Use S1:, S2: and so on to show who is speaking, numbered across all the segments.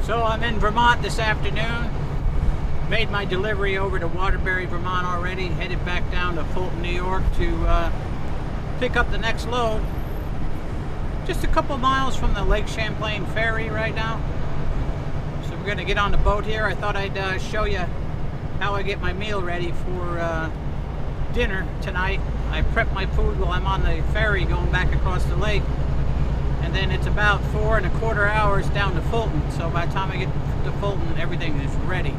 S1: So I'm in Vermont this afternoon. Made my delivery over to Waterbury, Vermont already. Headed back down to Fulton, New York to pick up the next load. Just a couple miles from the Lake Champlain ferry right now. So we're gonna get on the boat here. I thought I'd show you how I get my meal ready for dinner tonight. I prep my food while I'm on the ferry going back across the lake. And then it's about 4¼ hours down to Fulton. So by the time I get to Fulton, everything is ready.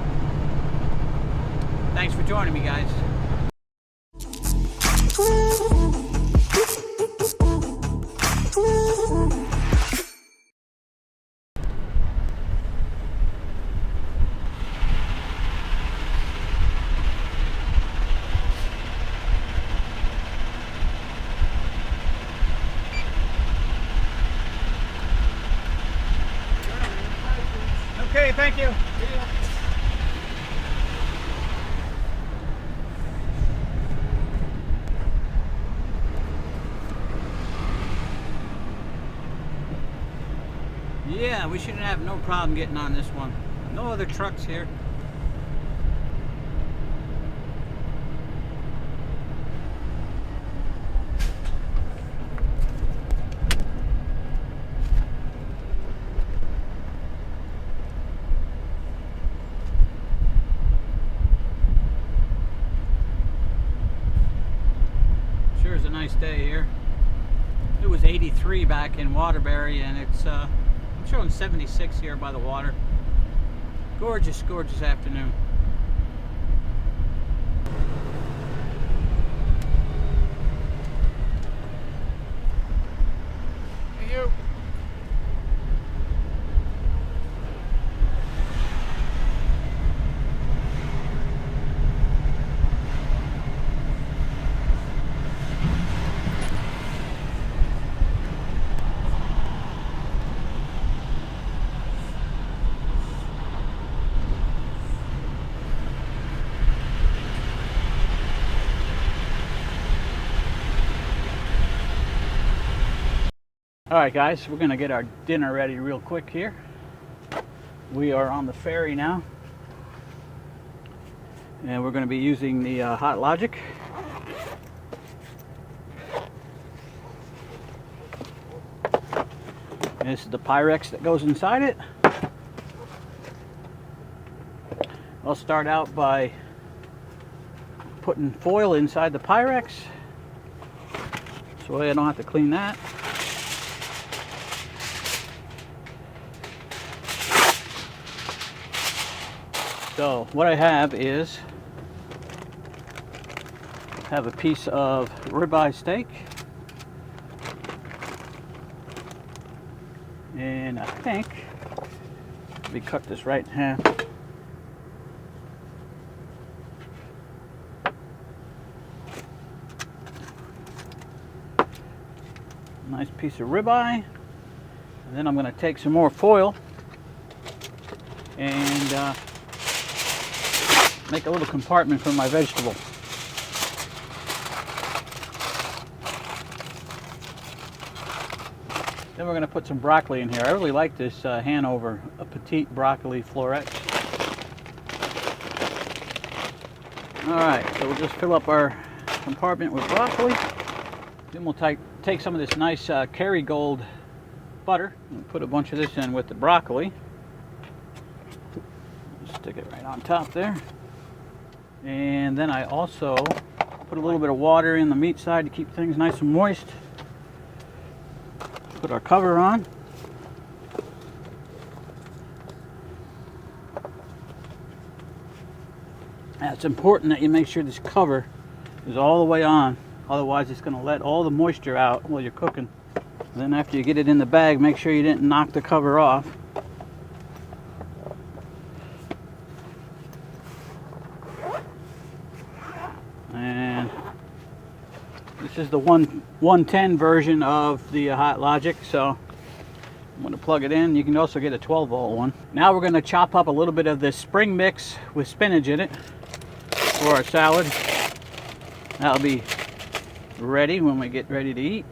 S1: Thanks for joining me, guys. Okay, thank you. Yeah, we shouldn't have no problem getting on this one. No other trucks here. Sure is a nice day here. It was 83 back in Waterbury, and it's showing 76 here by the water. Gorgeous, gorgeous afternoon. Thank you. Alright guys, we're gonna get our dinner ready real quick here. We are on the ferry now, and we're gonna be using the Hot Logic. And this is the Pyrex that goes inside it. I'll start out by putting foil inside the Pyrex, so I don't have to clean that. So what I have is a piece of ribeye steak, and I think let me cut this right in half. Nice piece of ribeye, and then I'm going to take some more foil and make a little compartment for my vegetable. Then we're going to put some broccoli in here. I really like this Hanover, a petite broccoli florette. Alright, so we'll just fill up our compartment with broccoli. Then we'll take some of this nice Kerrygold butter and put a bunch of this in with the broccoli. Stick it right on top there. And then I also put a little bit of water in the meat side to keep things nice and moist. Put our cover on. And it's important that you make sure this cover is all the way on. Otherwise it's going to let all the moisture out while you're cooking. And then after you get it in the bag, make sure you didn't knock the cover off. And this is the 110 version of the Hot Logic, so I'm going to plug it in. You can also get a 12-volt one. Now we're going to chop up a little bit of this spring mix with spinach in it for our salad. That'll be ready when we get ready to eat.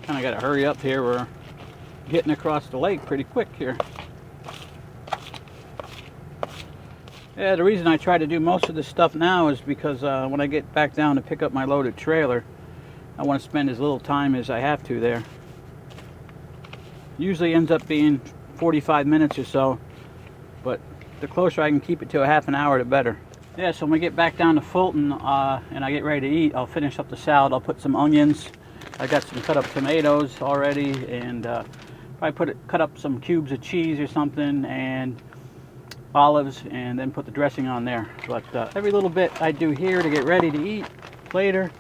S1: Kind of got to hurry up here. We're getting across the lake pretty quick here. Yeah, the reason I try to do most of this stuff now is because when I get back down to pick up my loaded trailer, I want to spend as little time as I have to there. Usually ends up being 45 minutes or so, but the closer I can keep it to a half an hour, the better. Yeah, so when we get back down to Fulton and I get ready to eat, I'll finish up the salad. I'll put some onions. I got some cut up tomatoes already, and probably cut up some cubes of cheese or something, and olives, and then put the dressing on there. But every little bit I do here to get ready to eat later,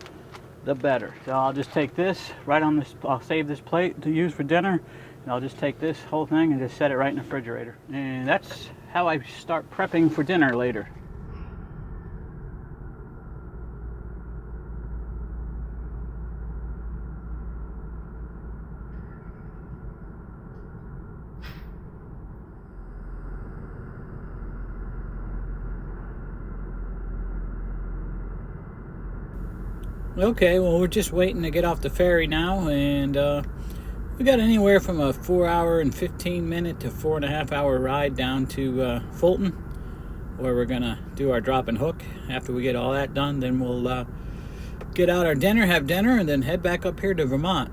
S1: the better. So I'll just take this right on this. I'll save this plate to use for dinner, and I'll just take this whole thing and just set it right in the refrigerator. And that's how I start prepping for dinner later. Okay, well, we're just waiting to get off the ferry now, and we got anywhere from a 4-hour and 15-minute to 4.5-hour ride down to Fulton, where we're gonna do our drop and hook. After we get all that done, then we'll get out our dinner, have dinner, and then head back up here to Vermont.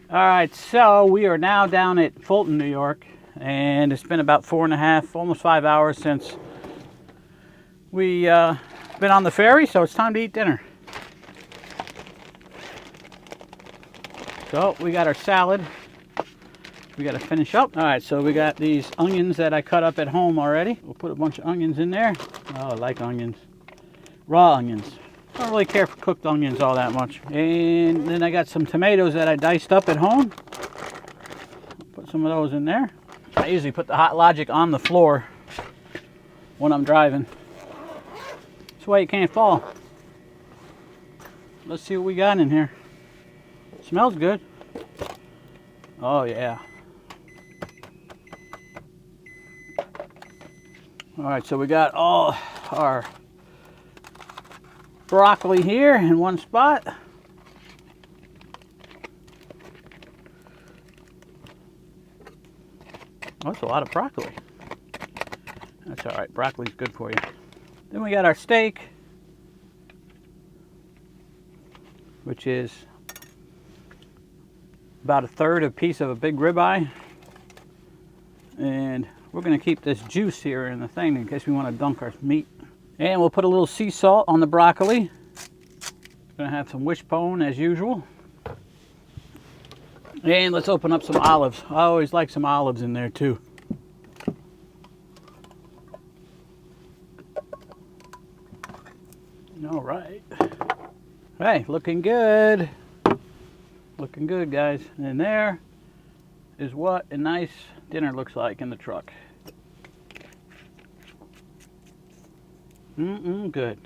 S1: All right, so we are now down at Fulton, New York, and it's been about 4.5, almost 5 hours since we been on the ferry, so it's time to eat dinner. So we got our salad. We got to finish up. All right, so we got these onions that I cut up at home already. We'll put a bunch of onions in there. Oh, I like onions. Raw onions. I don't really care for cooked onions all that much. And then I got some tomatoes that I diced up at home. Put some of those in there. I usually put the Hot Logic on the floor when I'm driving. This way it can't fall. Let's see what we got in here. Smells good. Oh yeah. All right, so we got all our broccoli here in one spot. Oh, that's a lot of broccoli. That's all right. Broccoli's good for you. Then we got our steak, which is about a third of a piece of a big ribeye. And we're going to keep this juice here in the thing in case we want to dunk our meat. And we'll put a little sea salt on the broccoli. Gonna have some wishbone as usual. And let's open up some olives. I always like some olives in there too. All right. Hey, looking good. Looking good, guys. And there is what a nice dinner looks like in the truck. Good.